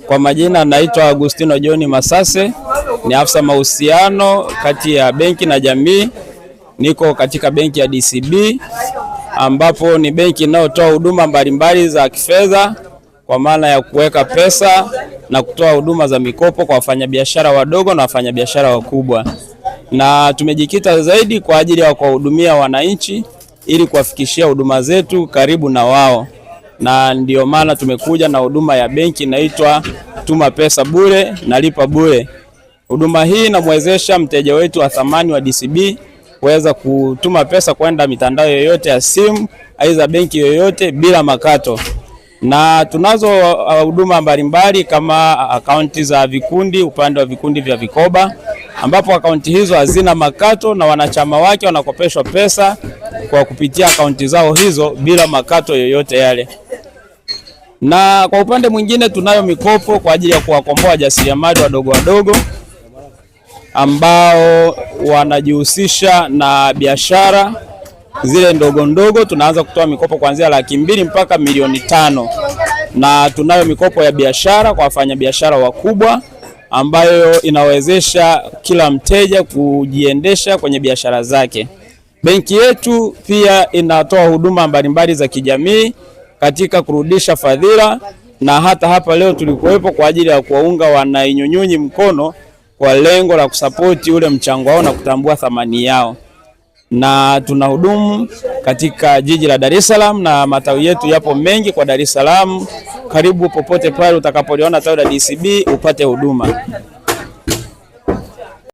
Kwa majina naitwa Agustino John Masase, ni afisa mahusiano kati ya benki na jamii. Niko katika benki ya DCB ambapo ni benki inayotoa huduma mbalimbali za kifedha kwa maana ya kuweka pesa na kutoa huduma za mikopo kwa wafanyabiashara wadogo na wafanyabiashara wakubwa. Na tumejikita zaidi kwa ajili ya kuwahudumia wananchi ili kuwafikishia huduma zetu karibu na wao. Na ndio maana tumekuja na huduma ya benki inaitwa Tuma Pesa Bure na Lipa Bure. Huduma hii inamwezesha mteja wetu wa thamani wa DCB kuweza kutuma pesa kwenda mitandao yoyote ya simu aidha benki yoyote bila makato. Na tunazo huduma mbalimbali kama akaunti za vikundi, upande wa vikundi vya vikoba, ambapo akaunti hizo hazina makato na wanachama wake wanakopeshwa pesa kwa kupitia akaunti zao hizo bila makato yoyote yale. Na kwa upande mwingine tunayo mikopo kwa ajili ya kuwakomboa wajasiriamali wadogo wadogo ambao wanajihusisha na biashara zile ndogo ndogo. Tunaanza kutoa mikopo kuanzia $200,000 mpaka $500,000. Na tunayo mikopo ya biashara kwa wafanyabiashara wakubwa ambayo inawezesha kila mteja kujiendesha kwenye biashara zake. Benki yetu pia inatoa huduma mbalimbali za kijamii katika kurudisha fadhila, na hata hapa leo tulikuwepo kwa ajili ya kuwaunga wanainyunyunyi mkono kwa lengo la kusapoti ule mchango wao na kutambua thamani yao. Na tunahudumu katika jiji la Dar es Salaam na matawi yetu yapo mengi kwa Dar es Salaam. Karibu popote pale utakapoliona tawi la DCB upate huduma.